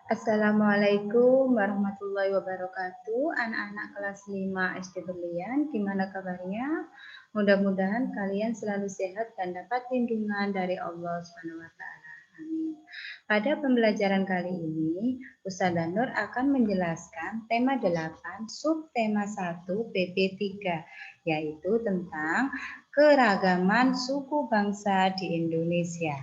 Assalamualaikum warahmatullahi wabarakatuh. Anak-anak kelas 5 SD Berlian, gimana kabarnya? Mudah-mudahan kalian selalu sehat dan dapat lindungan dari Allah SWT. Amin. Pada pembelajaran kali ini, Ustazah Nur akan menjelaskan tema 8, subtema 1 PP3, yaitu tentang keragaman suku bangsa di Indonesia.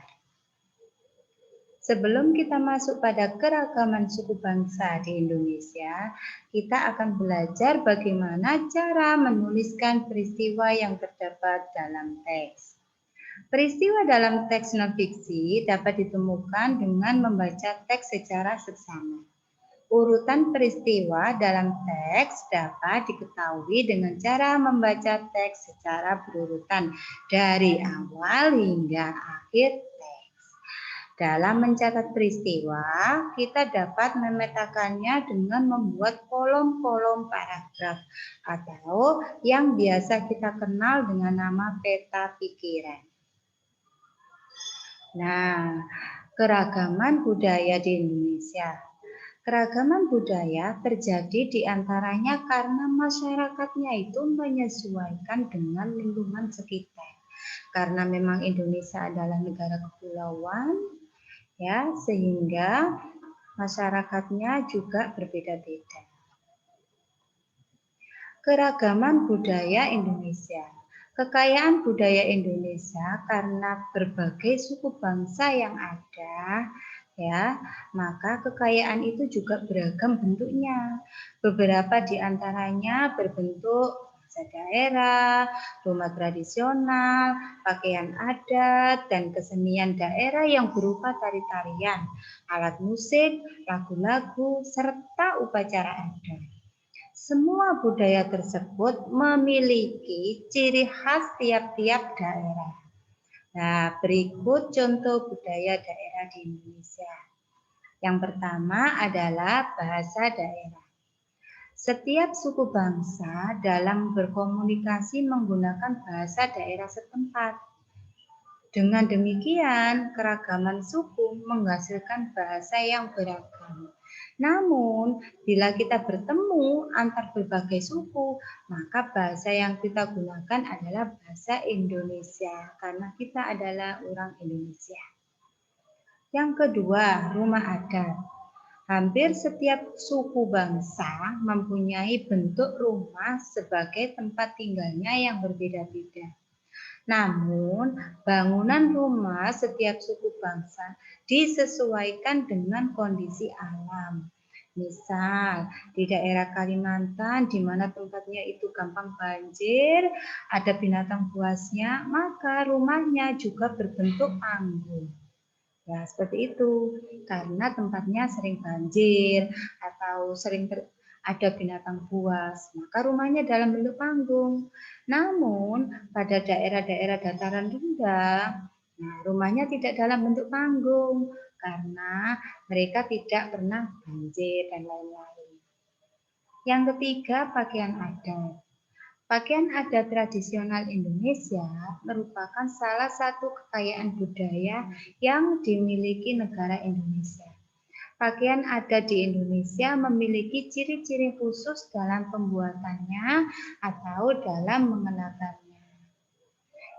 Sebelum kita masuk pada keragaman suku bangsa di Indonesia, kita akan belajar bagaimana cara menuliskan peristiwa yang terdapat dalam teks. Peristiwa dalam teks non-fiksi dapat ditemukan dengan membaca teks secara seksama. Urutan peristiwa dalam teks dapat diketahui dengan cara membaca teks secara berurutan dari awal hingga akhir teks. Dalam mencatat peristiwa, kita dapat memetakannya dengan membuat kolom-kolom paragraf atau yang biasa kita kenal dengan nama peta pikiran. Nah, keragaman budaya di Indonesia. Keragaman budaya terjadi di antaranya karena masyarakatnya itu menyesuaikan dengan lingkungan sekitar. Karena memang Indonesia adalah negara kepulauan, ya, sehingga masyarakatnya juga berbeda-beda. Keragaman budaya Indonesia. Kekayaan budaya Indonesia karena berbagai suku bangsa yang ada, ya, maka kekayaan itu juga beragam bentuknya. Beberapa di antaranya berbentuk bahasa daerah, rumah tradisional, pakaian adat, dan kesenian daerah yang berupa tari-tarian, alat musik, lagu-lagu, serta upacara adat. Semua budaya tersebut memiliki ciri khas tiap-tiap daerah. Nah, berikut contoh budaya daerah di Indonesia. Yang pertama adalah bahasa daerah. Setiap suku bangsa dalam berkomunikasi menggunakan bahasa daerah setempat. Dengan demikian, keragaman suku menghasilkan bahasa yang beragam. Namun, bila kita bertemu antar berbagai suku, maka bahasa yang kita gunakan adalah bahasa Indonesia, karena kita adalah orang Indonesia. Yang kedua, rumah adat. Hampir setiap suku bangsa mempunyai bentuk rumah sebagai tempat tinggalnya yang berbeda-beda. Namun, bangunan rumah setiap suku bangsa disesuaikan dengan kondisi alam. Misal, di daerah Kalimantan, di mana tempatnya itu gampang banjir, ada binatang buasnya, maka rumahnya juga berbentuk panggung. Ya, seperti itu. Karena tempatnya sering banjir atau sering ada binatang buas, maka rumahnya dalam bentuk panggung. Namun, pada daerah-daerah dataran rendah, nah, rumahnya tidak dalam bentuk panggung karena mereka tidak pernah banjir dan lain-lain. Yang ketiga, pakaian adat. Pakaian adat tradisional Indonesia merupakan salah satu kekayaan budaya yang dimiliki negara Indonesia. Pakaian adat di Indonesia memiliki ciri-ciri khusus dalam pembuatannya atau dalam mengenakannya.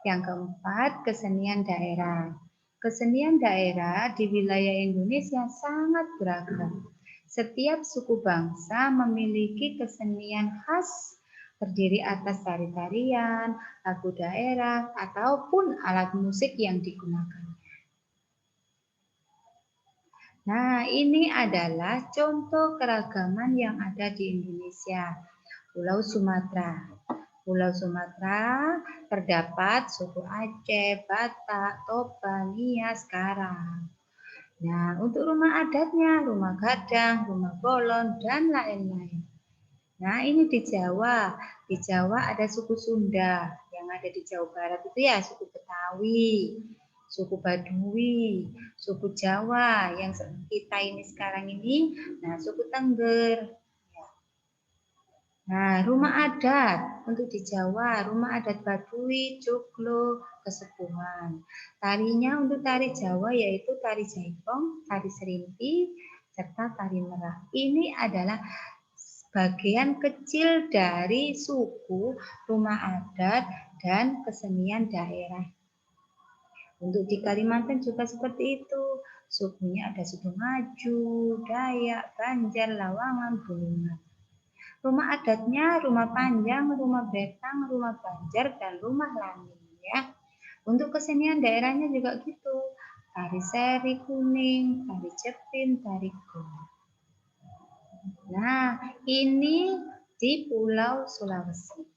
Yang keempat, kesenian daerah. Kesenian daerah di wilayah Indonesia sangat beragam. Setiap suku bangsa memiliki kesenian khas terdiri atas tari-tarian, lagu daerah, ataupun alat musik yang digunakan. Nah, ini adalah contoh keragaman yang ada di Indonesia. Pulau Sumatera. Pulau Sumatera terdapat suku Aceh, Batak, Toba, Nias, Karang. Nah, untuk rumah adatnya, rumah gadang, rumah bolon, dan lain-lain. Nah, ini di Jawa. Di Jawa ada suku Sunda. Yang ada di Jawa Barat itu ya suku Betawi, suku Baduy, suku Jawa yang kita ini sekarang ini, nah suku Tengger. Nah, rumah adat untuk di Jawa, rumah adat Baduy, Joglo, Kesepuhan. Tarinya untuk tari Jawa yaitu tari jaipong, tari serimpi, serta tari merah. Ini adalah bagian kecil dari suku, rumah adat, dan kesenian daerah. Untuk di Kalimantan juga seperti itu. Sukunya ada suku Ngaju, Dayak, Banjar, Lawangan, Bulungan. Rumah adatnya rumah panjang, rumah betang, rumah banjar, dan rumah langit. Ya. Untuk kesenian daerahnya juga gitu. Tari seri kuning, tari cepin, tari gong. Nah, ini di Pulau Sulawesi.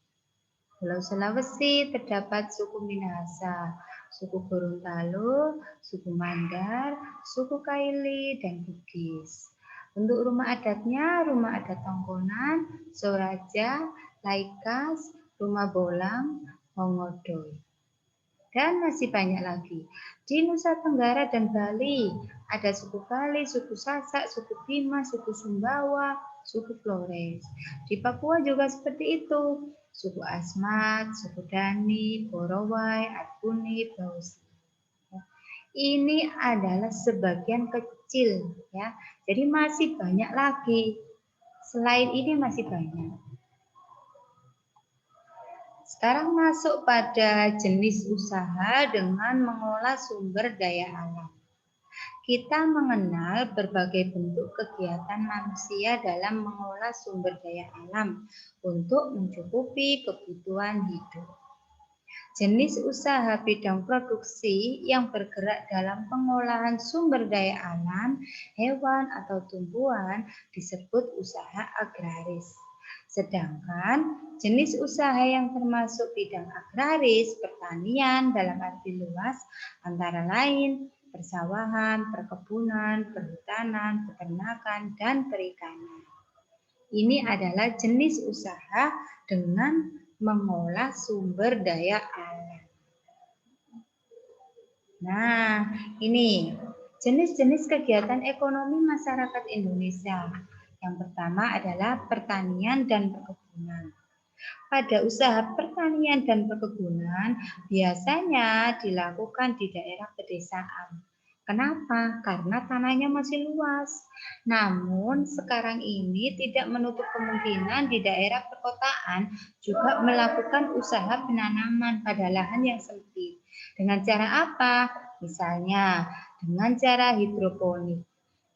Pulau Sulawesi terdapat suku Minahasa, suku Gorontalo, suku Mandar, suku Kaili, dan Bugis. Untuk rumah adatnya, rumah adat Tongkonan, Soraja, Laikas, Rumah Bolang, Hongodoy. Dan masih banyak lagi. Di Nusa Tenggara dan Bali, ada suku Bali, suku Sasak, suku Bima, suku Sumbawa, suku Flores. Di Papua juga seperti itu. Suku Asmat, suku Dani, Borowai, Adpuni, Bausi. Ini adalah sebagian kecil ya. Jadi masih banyak lagi. Selain ini masih banyak. Sekarang masuk pada jenis usaha dengan mengolah sumber daya alam. Kita mengenal berbagai bentuk kegiatan manusia dalam mengolah sumber daya alam untuk mencukupi kebutuhan hidup. Jenis usaha bidang produksi yang bergerak dalam pengolahan sumber daya alam, hewan atau tumbuhan disebut usaha agraris. Sedangkan jenis usaha yang termasuk bidang agraris, pertanian dalam arti luas, antara lain persawahan, perkebunan, perhutanan, peternakan, dan perikanan. Ini adalah jenis usaha dengan mengolah sumber daya alam. Nah, ini jenis-jenis kegiatan ekonomi masyarakat Indonesia. Yang pertama adalah pertanian dan perkebunan. Pada usaha pertanian dan perkebunan biasanya dilakukan di daerah pedesaan. Kenapa? Karena tanahnya masih luas. Namun sekarang ini tidak menutup kemungkinan di daerah perkotaan juga melakukan usaha penanaman pada lahan yang sempit. Dengan cara apa? Misalnya dengan cara hidroponik.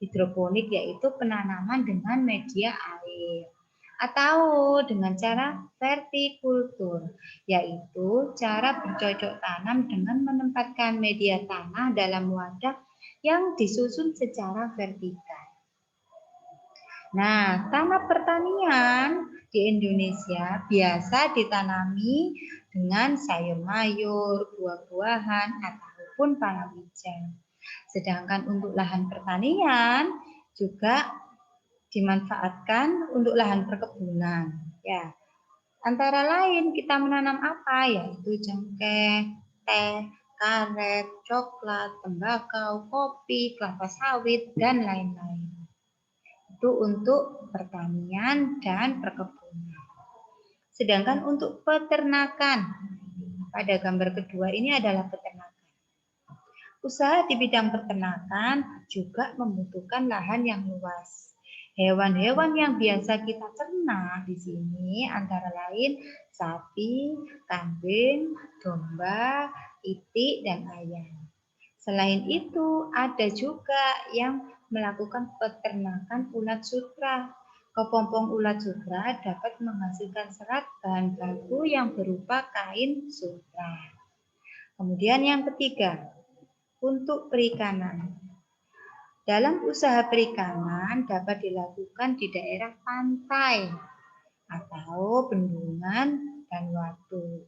Hidroponik yaitu penanaman dengan media air. Atau dengan cara vertikultur, yaitu cara bercocok tanam dengan menempatkan media tanah dalam wadah yang disusun secara vertikal. Nah, tanah pertanian di Indonesia biasa ditanami dengan sayur mayur, buah-buahan, ataupun palawija. Sedangkan untuk lahan pertanian juga dimanfaatkan untuk lahan perkebunan. Ya, antara lain kita menanam apa? Yaitu cengkeh, teh, karet, coklat, tembakau, kopi, kelapa sawit, dan lain-lain. Itu untuk pertanian dan perkebunan. Sedangkan untuk peternakan, pada gambar kedua ini adalah peternakan. Usaha di bidang peternakan juga membutuhkan lahan yang luas. Hewan-hewan yang biasa kita ternak di sini antara lain sapi, kambing, domba, itik, dan ayam. Selain itu, ada juga yang melakukan peternakan ulat sutra. Kepompong ulat sutra dapat menghasilkan serat bahan baku yang berupa kain sutra. Kemudian yang ketiga, untuk perikanan. Dalam usaha perikanan dapat dilakukan di daerah pantai atau bendungan dan waduk.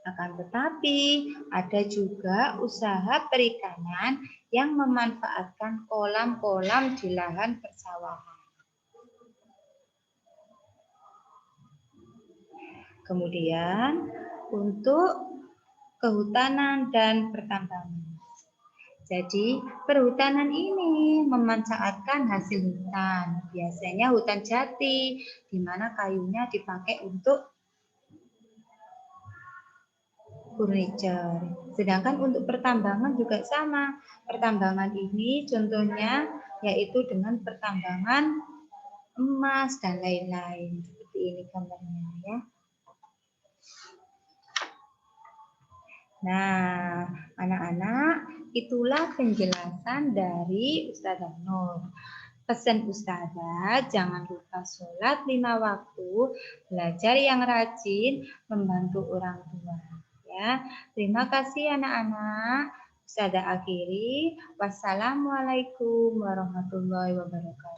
Akan tetapi ada juga usaha perikanan yang memanfaatkan kolam-kolam di lahan persawahan. Kemudian untuk kehutanan dan pertambangan. Jadi perhutanan ini memanfaatkan hasil hutan. Biasanya hutan jati, di mana kayunya dipakai untuk furniture. Sedangkan untuk pertambangan juga sama. Pertambangan ini contohnya yaitu dengan pertambangan emas dan lain-lain. Seperti ini gambarnya ya. Nah, anak-anak, itulah penjelasan dari Ustazah Nur. Pesan Ustazah, jangan lupa sholat 5 waktu, belajar yang rajin, membantu orang tua. Ya, terima kasih anak-anak. Ustazah akhiri. Wassalamualaikum warahmatullahi wabarakatuh.